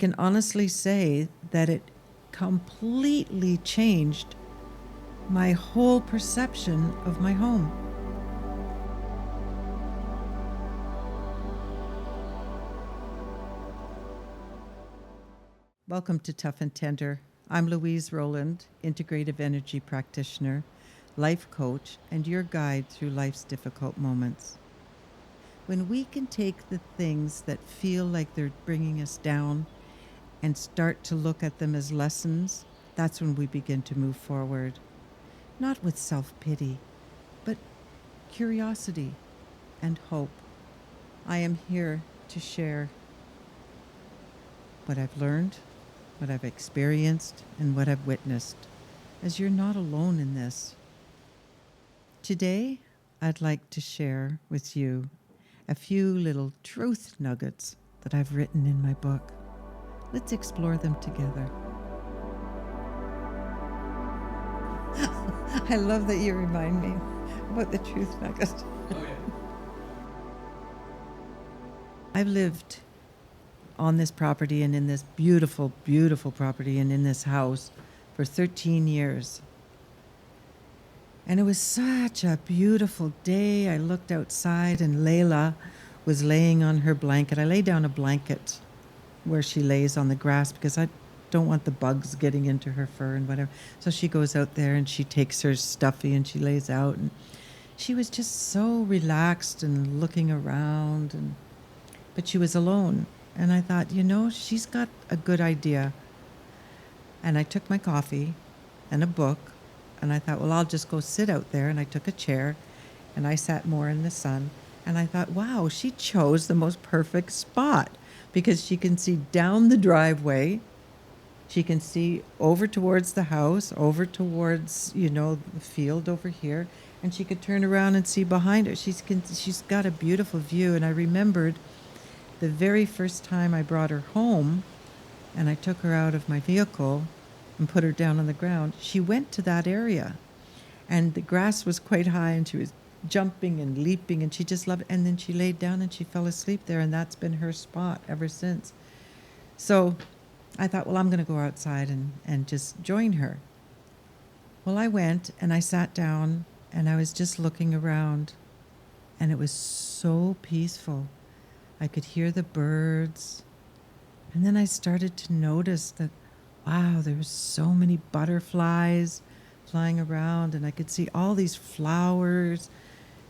can honestly say that it completely changed my whole perception of my home. Welcome to Tough and Tender. I'm Louise Rolland, integrative energy practitioner, life coach, and your guide through life's difficult moments. When we can take the things that feel like they're bringing us down and start to look at them as lessons, that's when we begin to move forward. Not with self-pity, but curiosity and hope. I am here to share what I've learned, what I've experienced, and what I've witnessed, as you're not alone in this. Today, I'd like to share with you a few little truth nuggets that I've written in my book. Let's explore them together. I love that you remind me about the truth nugget. Oh, yeah. I've lived on this property and in this beautiful, beautiful property and in this house for 13 years. And it was such a beautiful day. I looked outside and Layla was laying on her blanket. I lay down a blanket where she lays on the grass because I don't want the bugs getting into her fur and whatever. So she goes out there and she takes her stuffy and she lays out. And she was just so relaxed and looking around. But she was alone. And I thought, she's got a good idea. And I took my coffee and a book, and I thought, well, I'll just go sit out there. And I took a chair, and I sat more in the sun. And I thought, wow, she chose the most perfect spot because she can see down the driveway. She can see over towards the house, over towards, the field over here. And she could turn around and see behind her. She's got a beautiful view. And I remembered the very first time I brought her home and I took her out of my vehicle and put her down on the ground, she went to that area. And the grass was quite high and she was jumping and leaping and she just loved it. And then she laid down and she fell asleep there, and that's been her spot ever since. So I thought, well, I'm going to go outside and just join her. Well, I went and I sat down and I was just looking around, and it was so peaceful. I could hear the birds. And then I started to notice that, wow, there were so many butterflies flying around, and I could see all these flowers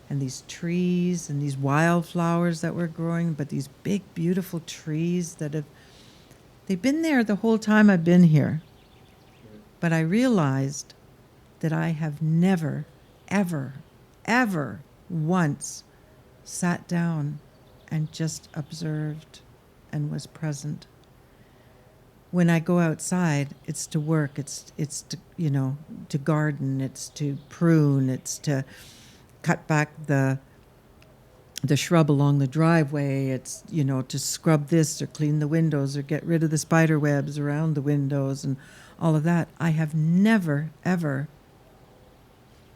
and these trees and these wildflowers that were growing, but these big, beautiful trees they've been there the whole time I've been here. But I realized that I have never, ever, ever once sat down and just observed and was present. When I go outside, it's to work, it's to, to garden, it's to prune, it's to cut back the shrub along the driveway, it's, to scrub this or clean the windows or get rid of the spider webs around the windows and all of that. I have never, ever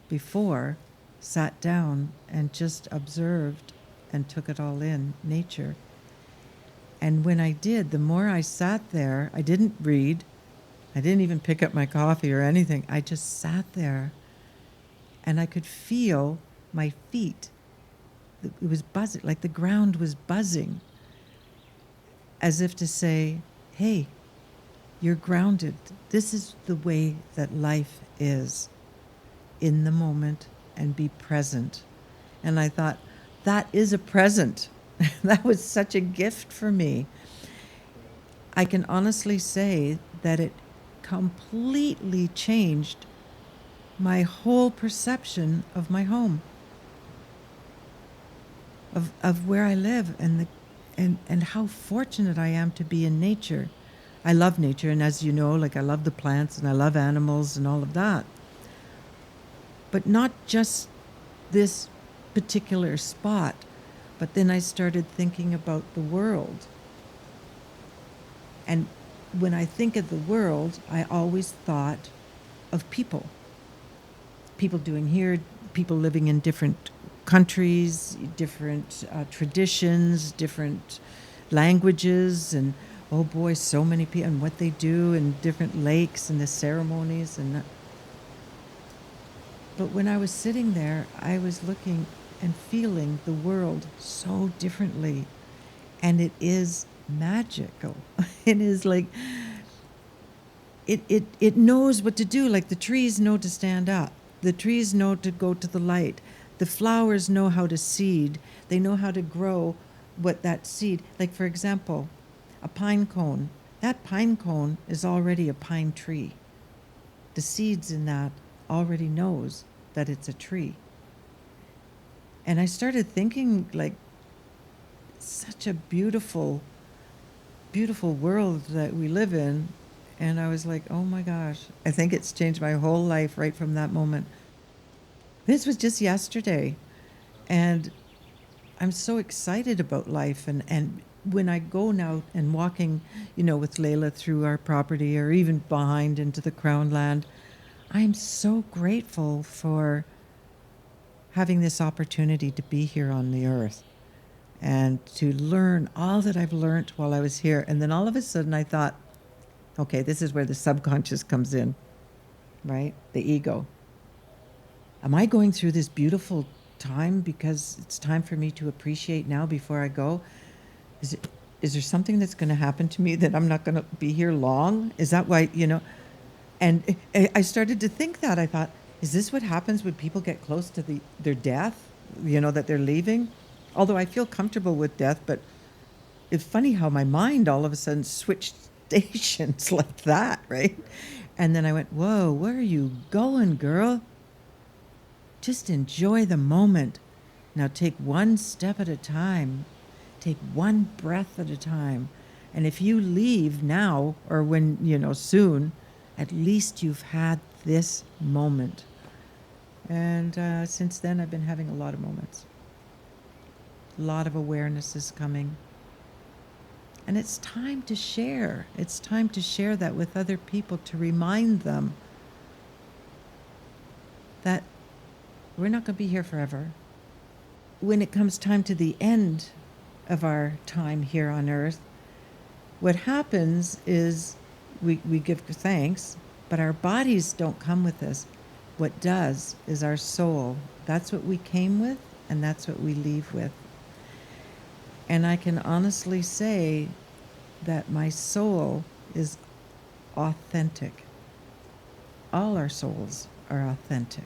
before sat down and just observed and took it all in, nature. And when I did, the more I sat there, I didn't read, I didn't even pick up my coffee or anything. I just sat there and I could feel my feet. It was buzzing, like the ground was buzzing, as if to say, hey, you're grounded. This is the way that life is, in the moment and be present. And I thought, that is a present. That was such a gift for me. I can honestly say that it completely changed my whole perception of my home, of where I live, and how fortunate I am to be in nature. I love nature, and as you know, I love the plants and I love animals and all of that. But not just this particular spot, but then I started thinking about the world. And when I think of the world, I always thought of people doing here, people living in different countries, different traditions, different languages, and oh boy, so many people and what they do in different lakes and the ceremonies but when I was sitting there, I was looking and feeling the world so differently. And it is magical. It is like it knows what to do. Like the trees know to stand up. The trees know to go to the light. The flowers know how to seed. They know how to grow what that seed. Like for example, a pine cone. That pine cone is already a pine tree. The seeds in that already knows that it's a tree. And I started thinking like such a beautiful, beautiful world that we live in. And I was like, oh my gosh, I think it's changed my whole life right from that moment. This was just yesterday. And I'm so excited about life. And when I go now and walking, with Layla through our property or even behind into the Crown land, I'm so grateful for having this opportunity to be here on the earth and to learn all that I've learned while I was here. And then all of a sudden I thought, okay, this is where the subconscious comes in, right? The ego. Am I going through this beautiful time because it's time for me to appreciate now before I go? Is there something that's going to happen to me that I'm not going to be here long? Is that why, And I started to think that. I thought, is this what happens when people get close to their death, that they're leaving? Although I feel comfortable with death, but it's funny how my mind all of a sudden switched stations like that, right? And then I went, whoa, where are you going, girl? Just enjoy the moment. Now take one step at a time. Take one breath at a time. And if you leave now or when, soon, at least you've had this moment. And since then, I've been having a lot of moments. A lot of awareness is coming. And it's time to share. It's time to share that with other people, to remind them that we're not going to be here forever. When it comes time to the end of our time here on earth, what happens is we give thanks, but our bodies don't come with us. What does is our soul. That's what we came with, and that's what we leave with. And I can honestly say that my soul is authentic. All our souls are authentic.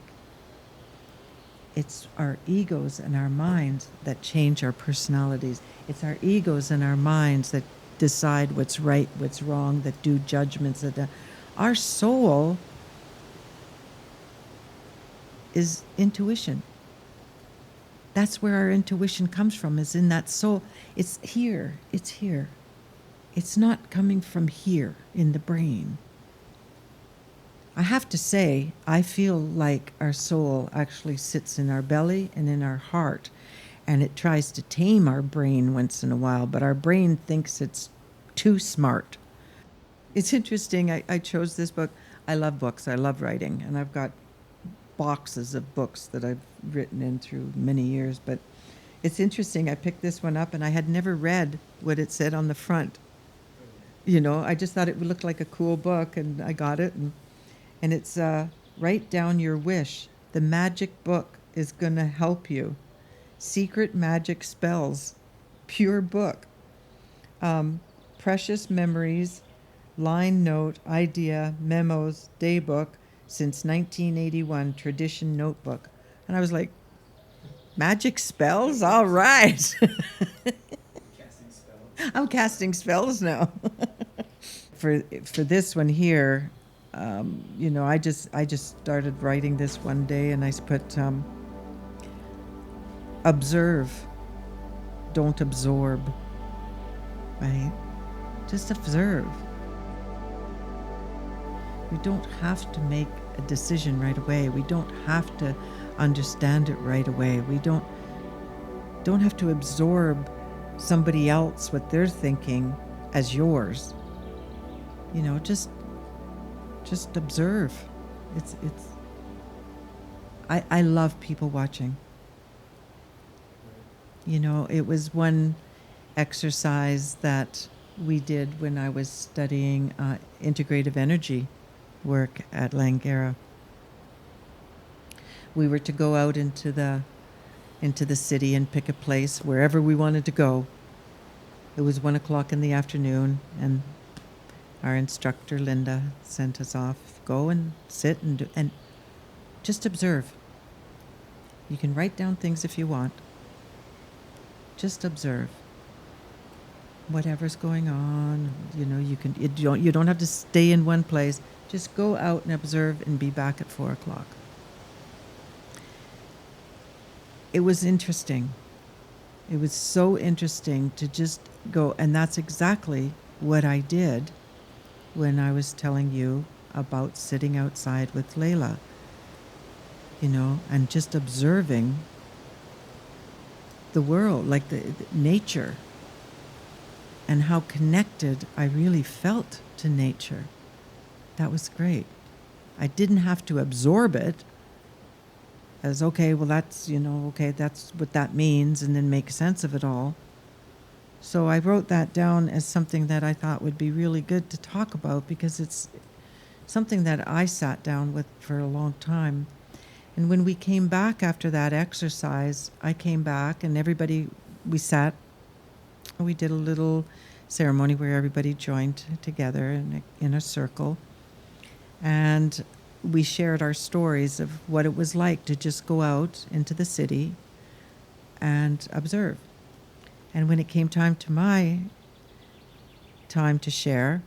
It's our egos and our minds that change our personalities. It's our egos and our minds that decide what's right, what's wrong, that do judgments. Our soul is intuition. That's where our intuition comes from, is in that soul. It's here. It's here. It's not coming from here in the brain. I have to say, I feel like our soul actually sits in our belly and in our heart, and it tries to tame our brain once in a while, but our brain thinks it's too smart. It's interesting, I chose this book. I love books, I love writing, and I've got boxes of books that I've written in through many years, but it's interesting, I picked this one up and I had never read what it said on the front. I just thought it would look like a cool book, and I got it, and it's Write Down Your Wish. The magic book is going to help you. Secret magic spells. Pure book. Precious memories, line note, idea, memos, daybook, since 1981, tradition notebook. And I was like, magic spells? All right. Casting spells. I'm casting spells now. For this one here, I just started writing this one day, and I put observe, don't absorb, right? Just observe. We don't have to make a decision right away. We don't have to understand it right away. We don't have to absorb somebody else, what they're thinking, as yours. Just observe. I love people watching. It was one exercise that we did when I was studying integrative energy work at Langara. We were to go out into the city and pick a place wherever we wanted to go. It was 1:00 in the afternoon, and our instructor Linda sent us off. Go and sit and just observe. You can write down things if you want. Just observe whatever's going on. You know, you don't have to stay in one place. Just go out and observe and be back at 4:00. It was interesting. It was so interesting to just go, and that's exactly what I did when I was telling you about sitting outside with Layla, you know, and just observing the world, like the nature, and how connected I really felt to nature. That was great. I didn't have to absorb it as, okay, well, that's, you know, okay, that's what that means, and then make sense of it all. So I wrote that down as something that I thought would be really good to talk about, because it's something that I sat down with for a long time. And when we came back after that exercise, I came back and we sat, we did a little ceremony where everybody joined together in a circle. And we shared our stories of what it was like to just go out into the city and observe. And when it came time to my time to share,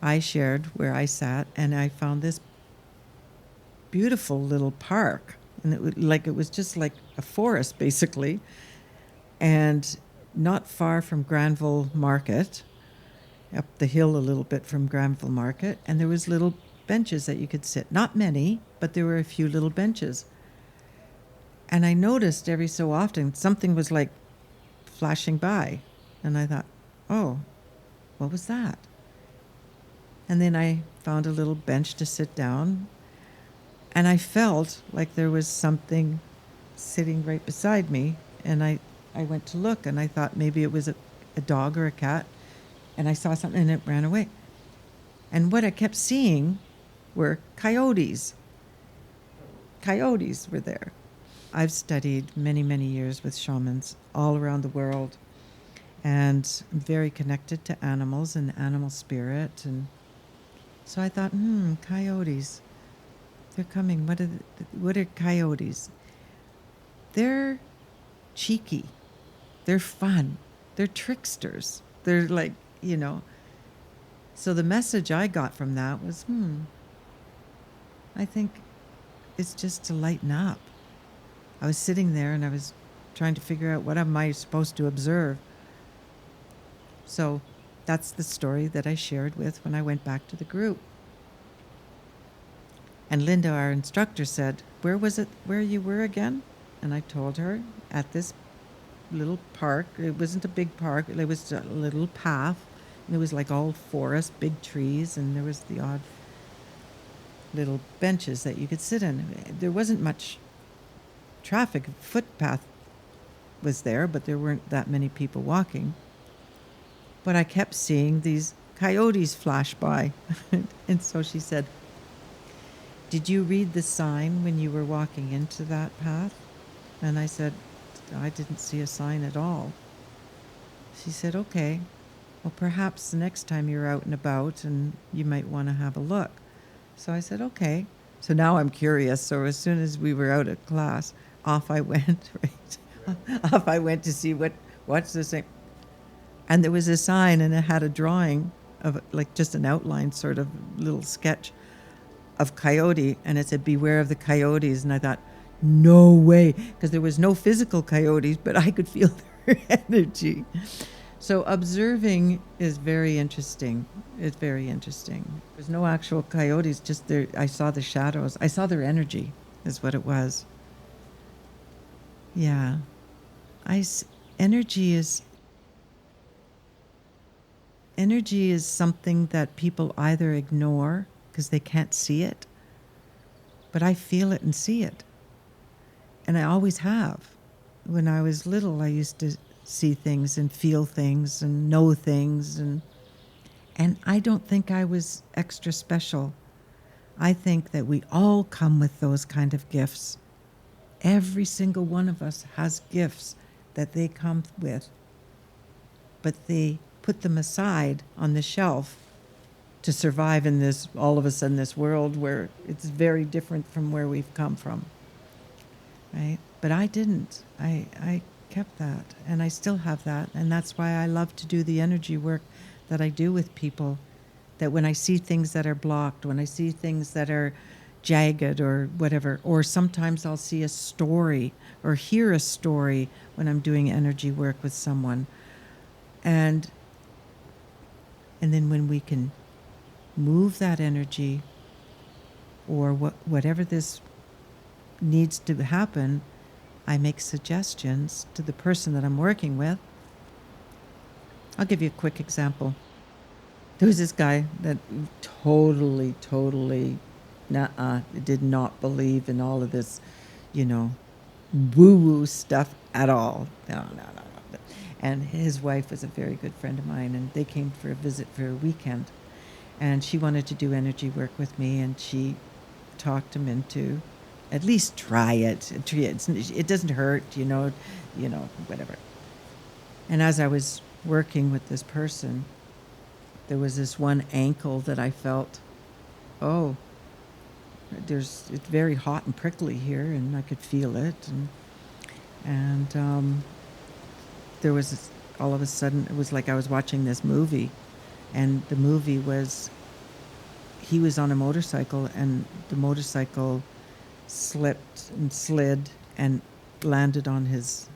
I shared where I sat, and I found this beautiful little park. And it was just like a forest, basically. And not far from Granville Market, up the hill a little bit from Granville Market, and there was little benches that you could sit. Not many, but there were a few little benches. And I noticed every so often something was like flashing by. And I thought, oh, what was that? And then I found a little bench to sit down. And I felt like there was something sitting right beside me. And I went to look, and I thought maybe it was a dog or a cat. And I saw something, and it ran away. And what I kept seeing were coyotes. Coyotes were there. I've studied many, many years with shamans all around the world, and I'm very connected to animals and animal spirit. And so I thought, coyotes. They're coming. What are coyotes? They're cheeky. They're fun. They're tricksters. They're like, you know. So the message I got from that was, I think it's just to lighten up. I was sitting there and I was trying to figure out, what am I supposed to observe? So that's the story that I shared with when I went back to the group. And Linda, our instructor, said, where was it where you were again? And I told her, at this little park. It wasn't a big park. It was a little path. And it was like all forest, big trees, and there was the odd little benches that you could sit in. There wasn't much traffic. Footpath was there, but there weren't that many people walking. But I kept seeing these coyotes flash by. And so she said, did you read the sign when you were walking into that path? And I said, I didn't see a sign at all. She said, okay, well, perhaps the next time you're out and about and you might want to have a look. So I said, okay. So now I'm curious. So as soon as we were out of class, off I went, right? Off I went to see what's this thing. And there was a sign, and it had a drawing of, like, just an outline, sort of little sketch of coyote, and it said, beware of the coyotes. And I thought, no way, because there was no physical coyotes, but I could feel their energy. So observing is very interesting. It's very interesting. There's no actual coyotes, just there. I saw the shadows. I saw their energy, is what it was. Yeah. Energy is something that people either ignore because they can't see it, but I feel it and see it. And I always have. When I was little, I used to see things and feel things and know things, and I don't think I was extra special. I think that we all come with those kind of gifts. Every single one of us has gifts that they come with, but they put them aside on the shelf to survive in this, all of us in this world where it's very different from where we've come from, right? But I didn't. I kept that, and I still have that, and that's why I love to do the energy work that I do with people, that when I see things that are blocked, when I see things that are jagged or whatever, or sometimes I'll see a story or hear a story when I'm doing energy work with someone. And then when we can move that energy or whatever this needs to happen, I make suggestions to the person that I'm working with. I'll give you a quick example. There was this guy that totally did not believe in all of this, woo-woo stuff at all. No. And his wife was a very good friend of mine, and they came for a visit for a weekend. And she wanted to do energy work with me, and she talked him into at least try it. It doesn't hurt, whatever. And as I was working with this person, there was this one ankle that I felt, it's very hot and prickly here, and I could feel it. And there was this, all of a sudden, it was like I was watching this movie, and the movie was, he was on a motorcycle, and the motorcycle slipped and slid and landed on his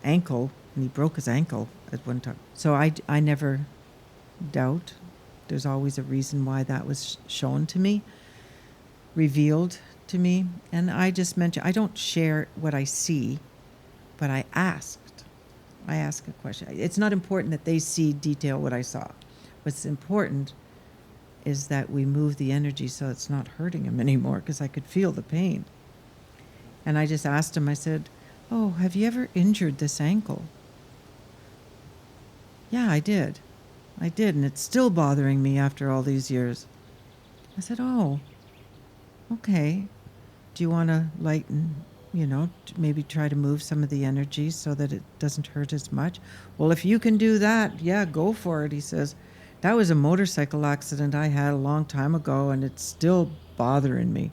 ankle, and he broke his ankle at one time. So I never doubt. There's always a reason why that was shown to me, revealed to me. And I just mentioned, I don't share what I see, but I ask a question. It's not important that they see detail what I saw. What's important is that we move the energy so it's not hurting him anymore, because I could feel the pain. And I just asked him, I said, have you ever injured this ankle? Yeah, I did, and it's still bothering me after all these years. I said, okay. Do you want to lighten, maybe try to move some of the energy so that it doesn't hurt as much? Well, if you can do that, yeah, go for it. He says, that was a motorcycle accident I had a long time ago, and it's still bothering me.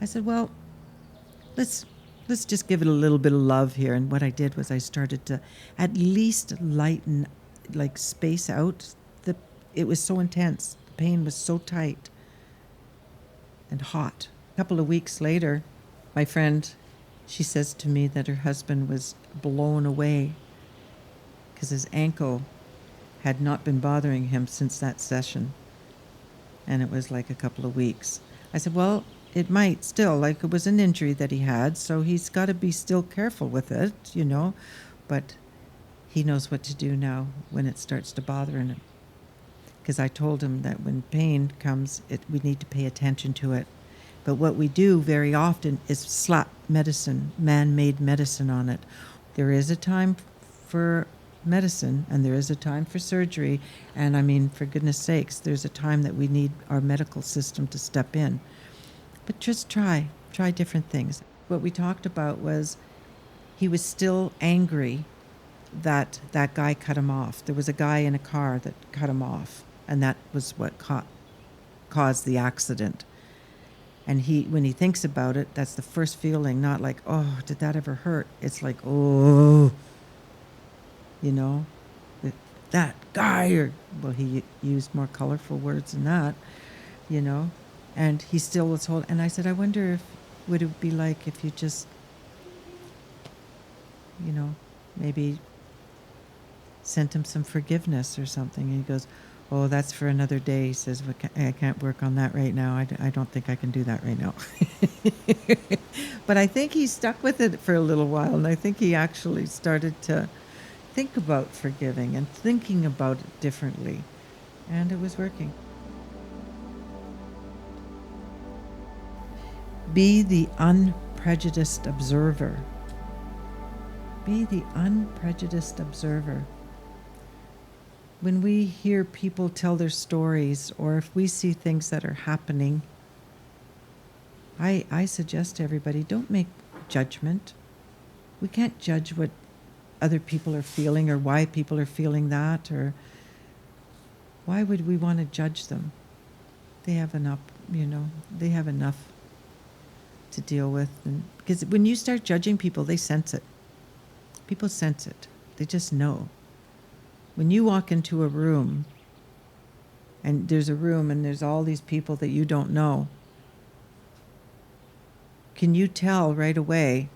I said, well, let's just give it a little bit of love here. And what I did was I started to at least lighten, like space out. It was so intense. The pain was so tight and hot. A couple of weeks later, my friend, she says to me that her husband was blown away because his ankle had not been bothering him since that session. And it was like a couple of weeks. I said, well, it might still, like it was an injury that he had, so he's got to be still careful with it, but he knows what to do now when it starts to bother him. Because I told him that when pain comes, we need to pay attention to it. But what we do very often is slap medicine, man-made medicine on it. There is a time for medicine, and there is a time for surgery, and I mean, for goodness sakes, there's a time that we need our medical system to step in. But just try different things. What we talked about was he was still angry that guy cut him off. There was a guy in a car that cut him off, and that was what caused the accident. And when he thinks about it, that's the first feeling, not like, did that ever hurt? It's like, that guy, or, well, he used more colorful words than that, and he still was holding. And I said, I wonder would it be like if you just, maybe sent him some forgiveness or something. And he goes, that's for another day. He says, I can't work on that right now. I don't think I can do that right now. But I think he stuck with it for a little while, and I think he actually started to think about forgiving and thinking about it differently, and it was working. Be the unprejudiced observer. Be the unprejudiced observer. When we hear people tell their stories, or if we see things that are happening, I suggest to everybody, don't make judgment. We can't judge what other people are feeling or why people are feeling that, or why would we want to judge them? They have enough, they have enough to deal with. And because when you start judging people, they sense it. People sense it. They just know. When you walk into a room, and there's all these people that you don't know, can you tell right away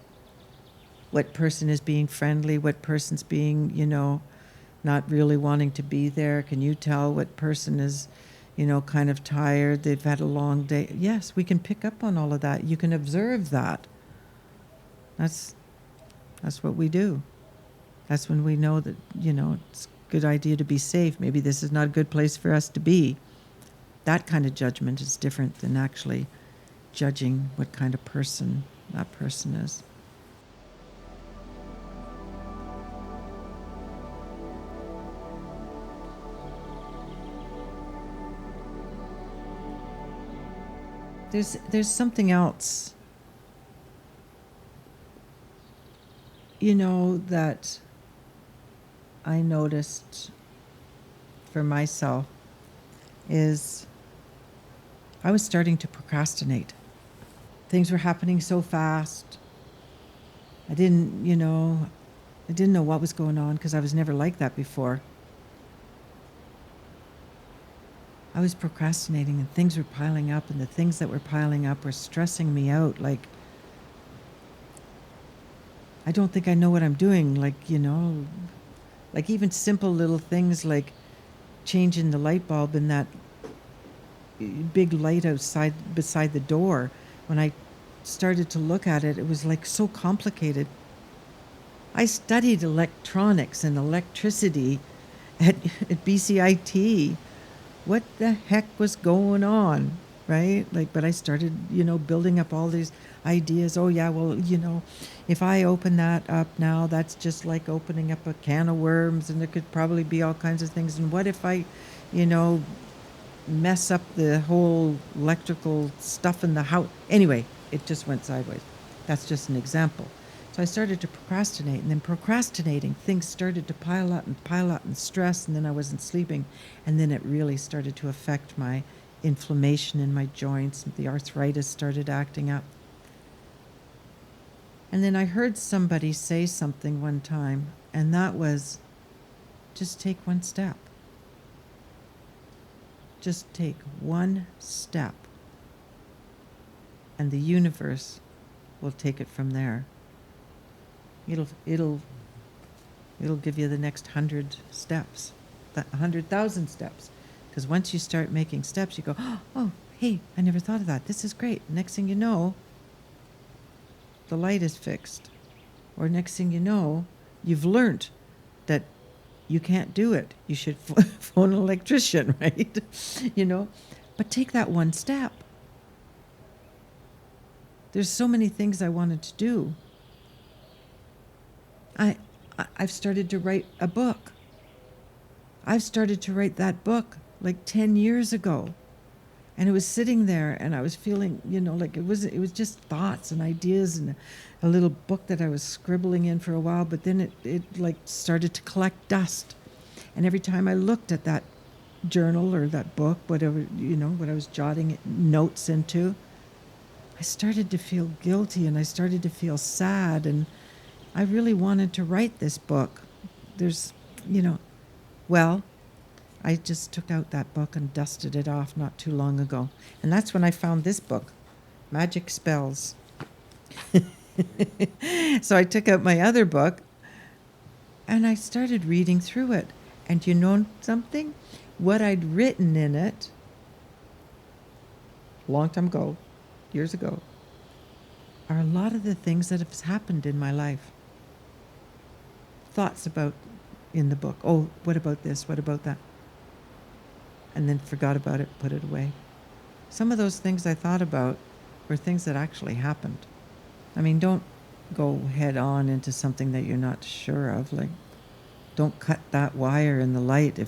what person is being friendly, what person's being, not really wanting to be there? Can you tell what person is, kind of tired, they've had a long day? Yes, we can pick up on all of that. You can observe that. That's what we do. That's when we know that, it's a good idea to be safe. Maybe this is not a good place for us to be. That kind of judgment is different than actually judging what kind of person that person is. There's something else, that I noticed for myself is I was starting to procrastinate. Things were happening so fast. I didn't know what was going on because I was never like that before. I was procrastinating and things were piling up, and the things that were piling up were stressing me out. Like, I don't think I know what I'm doing. Like even simple little things like changing the light bulb in that big light outside beside the door. When I started to look at it, it was like so complicated. I studied electronics and electricity at BCIT. What the heck was going on, right? But I started, building up all these ideas. Oh yeah, well, if I open that up now, that's just like opening up a can of worms, and there could probably be all kinds of things. And what if I, mess up the whole electrical stuff in the house? Anyway, it just went sideways. That's just an example. So I started to procrastinate, and then procrastinating, things started to pile up and stress, and then I wasn't sleeping. And then it really started to affect my inflammation in my joints. The arthritis started acting up. And then I heard somebody say something one time, and that was, just take one step. Just take one step, and the universe will take it from there. It'll give you the next 100 steps, 100,000 steps. Because once you start making steps, you go, oh, hey, I never thought of that. This is great. Next thing you know, the light is fixed. Or next thing you know, you've learned that you can't do it. You should phone an electrician, right? But take that one step. There's so many things I wanted to do. I've started to write a book. I've started to write that book like 10 years ago. And it was sitting there, and I was feeling, like it was just thoughts and ideas and a little book that I was scribbling in for a while, but then it like started to collect dust. And every time I looked at that journal or that book, whatever, what I was jotting notes into, I started to feel guilty, and I started to feel sad, and I really wanted to write this book. I just took out that book and dusted it off not too long ago. And that's when I found this book, Magic Spells. So I took out my other book, and I started reading through it. And you know something? What I'd written in it, a long time ago, years ago, are a lot of the things that have happened in my life. Thoughts about in the book. Oh, what about this? What about that? And then forgot about it, put it away. Some of those things I thought about were things that actually happened. I mean, don't go head on into something that you're not sure of. Like, don't cut that wire in the light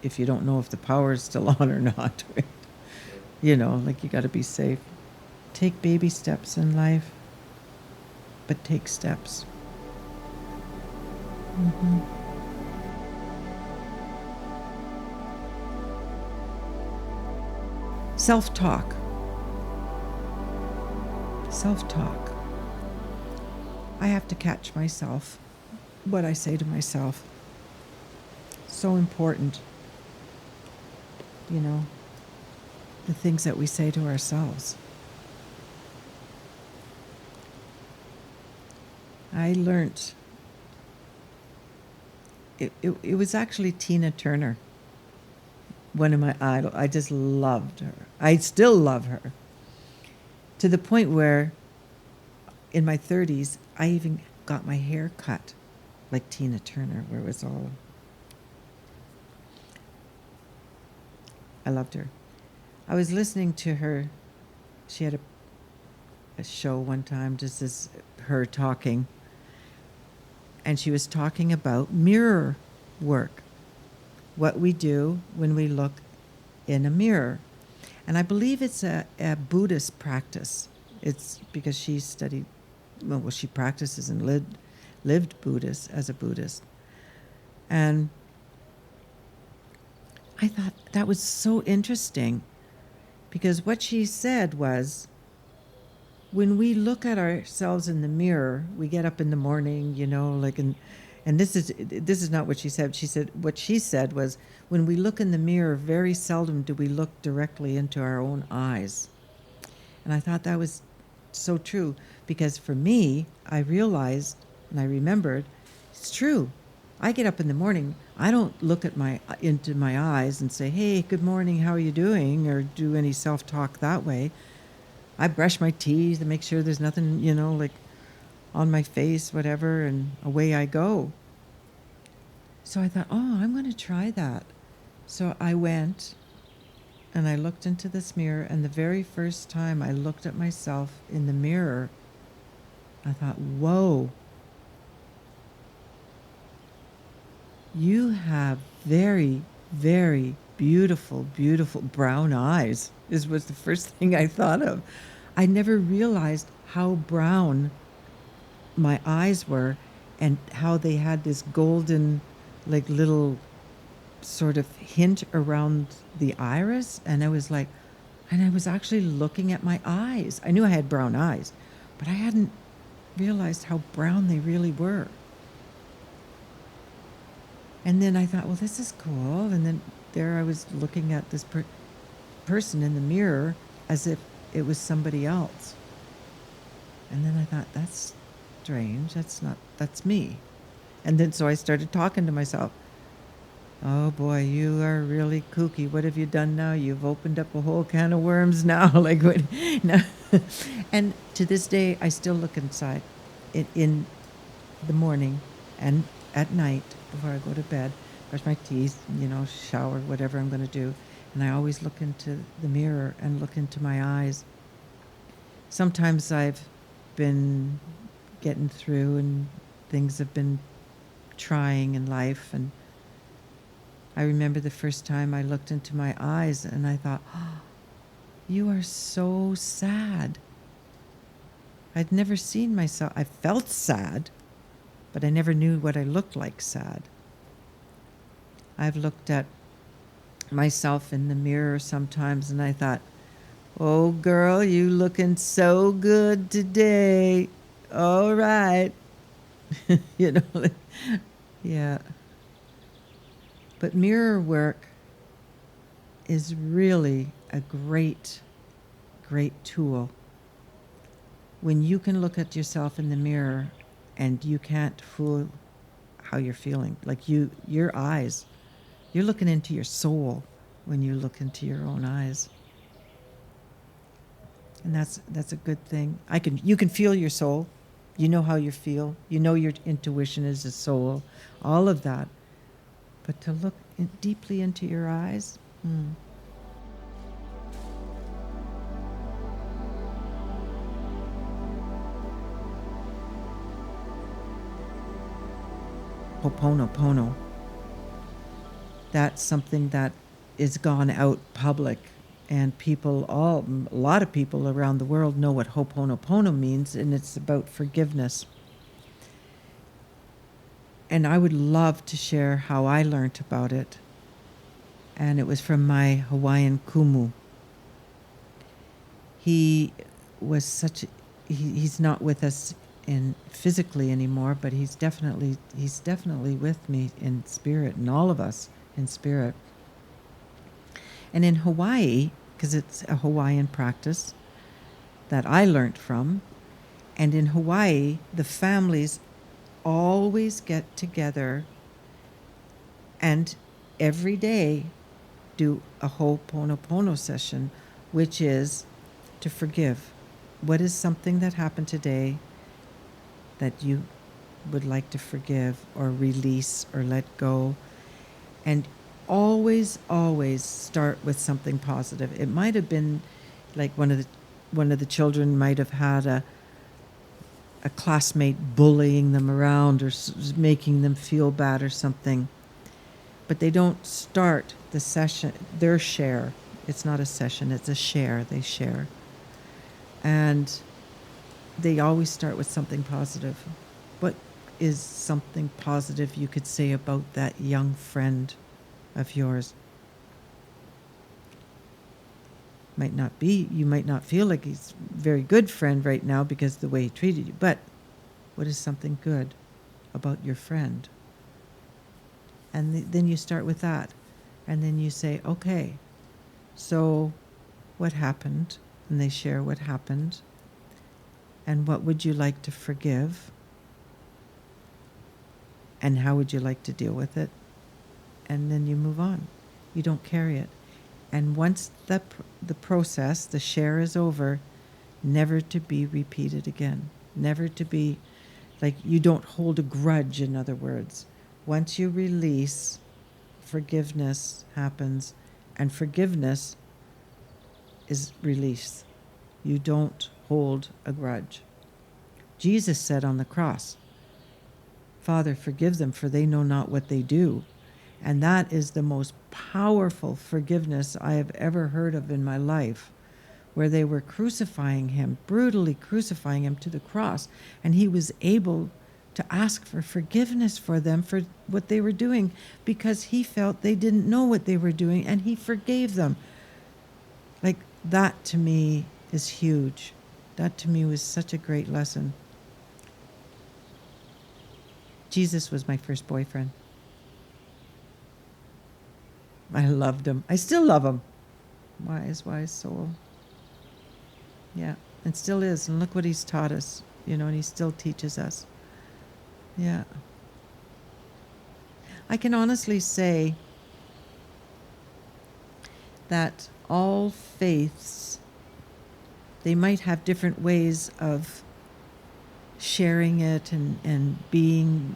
if you don't know if the power is still on or not. Right? You know, like you got to be safe. Take baby steps in life, but take steps. Mm-hmm. Self-talk. Self-talk. I have to catch myself, what I say to myself. So important, you know, the things that we say to ourselves. I learned, it was actually Tina Turner, one of my idols. I just loved her. I still love her. To the point where in my 30s, I even got my hair cut like Tina Turner, where it was all... I loved her. I was listening to her. She had a show one time, just as her talking. And she was talking about mirror work, what we do when we look in a mirror. And I believe it's a Buddhist practice. It's because she studied, well, she practices and lived Buddhist as a Buddhist. And I thought that was so interesting, because what she said was, when we look at ourselves in the mirror, we get up in the morning, you know, like, and this is not what she said. She said, what she said was, when we look in the mirror, very seldom do we look directly into our own eyes. And I thought that was so true, because for me, I realized and I remembered, it's true. I get up in the morning, I don't look at into my eyes and say, hey, good morning, how are you doing? Or do any self-talk that way. I brush my teeth and make sure there's nothing, you know, like on my face, whatever, and away I go. So I thought, oh, I'm going to try that. So I went and I looked into this mirror, and the very first time I looked at myself in the mirror, I thought, whoa, you have very, very beautiful, beautiful brown eyes. This was the first thing I thought of. I never realized how brown my eyes were, and how they had this golden, like, little sort of hint around the iris. And I was like, and I was actually looking at my eyes. I knew I had brown eyes, but I hadn't realized how brown they really were. And then I thought, well, this is cool. And then there I was looking at this person in the mirror as if it was somebody else. And then I thought, that's strange. That's me. And then so I started talking to myself. Oh boy, you are really kooky. What have you done now? You've opened up a whole can of worms now. Like, what? No. And to this day, I still look inside in the morning and at night before I go to bed, brush my teeth, you know, shower, whatever I'm going to do. And I always look into the mirror and look into my eyes. Sometimes I've been getting through and things have been trying in life. And I remember the first time I looked into my eyes and I thought, oh, you are so sad. I'd never seen myself. I felt sad, but I never knew what I looked like sad. I've looked at myself in the mirror sometimes and I thought, oh girl, you looking so good today. All right. You know, like, yeah. But mirror work is really a great, great tool. When you can look at yourself in the mirror and you can't fool how you're feeling. Like your eyes, you're looking into your soul when you look into your own eyes. And that's a good thing. You can feel your soul. You know how you feel. You know your intuition is a soul. All of that. But to look deeply into your eyes, Ho'oponopono. That's something that is gone out public, and a lot of people around the world know what Ho'oponopono means, and it's about forgiveness. And I would love to share how I learned about it. And it was from my Hawaiian kumu. He was he's not with us in physically anymore, but he's definitely with me in spirit, and all of us in spirit. And in Hawaii, because it's a Hawaiian practice that I learned from, and in Hawaii, the families always get together and every day do a Ho'oponopono session, which is to forgive. What is something that happened today that you would like to forgive or release or let go? And always start with something positive. It might have been like one of the children might have had a classmate bullying them around or making them feel bad or something. But they don't start the session, their share. It's not a session, it's a share. They share. And they always start with something positive. What is something positive you could say about that young friend of yours? You might not feel like he's a very good friend right now because of the way he treated you, but what is something good about your friend? And then you start with that. And then you say, okay, so what happened? And they share what happened. And what would you like to forgive? And how would you like to deal with it? And then you move on. You don't carry it. And once the process, the share is over, never to be repeated again. Never to be, like, you don't hold a grudge, in other words. Once you release, forgiveness happens, and forgiveness is release. You don't hold a grudge. Jesus said on the cross, Father, forgive them, for they know not what they do. And that is the most powerful forgiveness I have ever heard of in my life, where they were crucifying him, brutally crucifying him to the cross, and he was able to ask for forgiveness for them for what they were doing because he felt they didn't know what they were doing, and he forgave them. Like, that to me is huge. That to me was such a great lesson. Jesus was my first boyfriend. I loved him. I still love him. Wise soul. Yeah, and still is. And look what he's taught us, and he still teaches us. Yeah. I can honestly say that all faiths, they might have different ways of sharing it and being,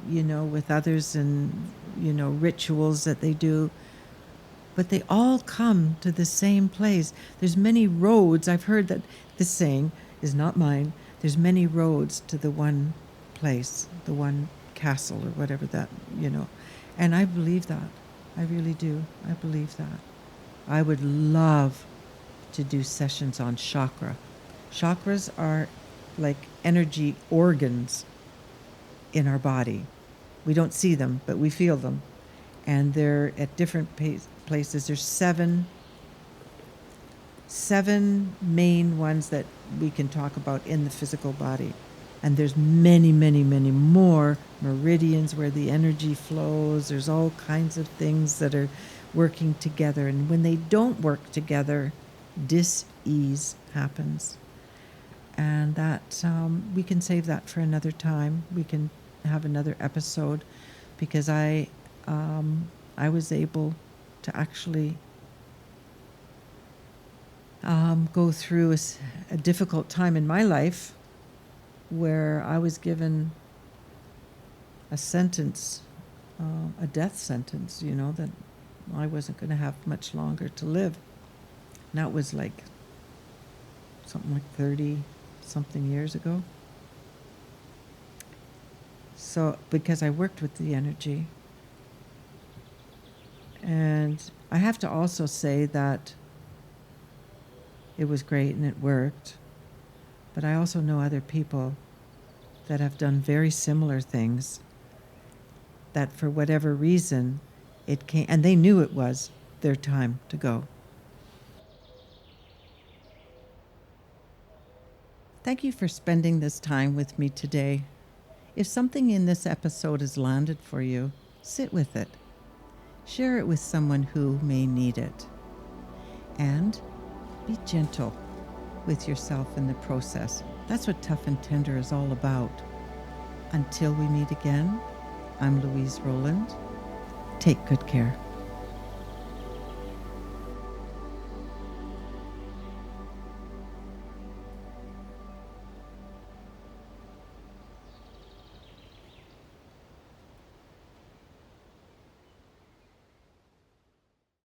with others and, rituals that they do. But they all come to the same place. There's many roads. I've heard that this saying is not mine. There's many roads to the one place, the one castle or whatever that, And I believe that. I really do. I believe that. I would love to do sessions on chakra. Chakras are like energy organs in our body. We don't see them, but we feel them. And they're at different places. There's seven main ones that we can talk about in the physical body. And there's many, many, many more meridians where the energy flows. There's all kinds of things that are working together. And when they don't work together, dis-ease happens. And that we can save that for another time. We can have another episode because I was able to actually go through a difficult time in my life where I was given a sentence, a death sentence, that I wasn't going to have much longer to live. And that was like something like 30-something years ago. So, because I worked with the energy. And I have to also say that it was great and it worked. But I also know other people that have done very similar things that for whatever reason it came, and they knew it was their time to go. Thank you for spending this time with me today. If something in this episode has landed for you, sit with it. Share it with someone who may need it. And be gentle with yourself in the process. That's what Tough and Tender is all about. Until we meet again, I'm Louise Rolland. Take good care.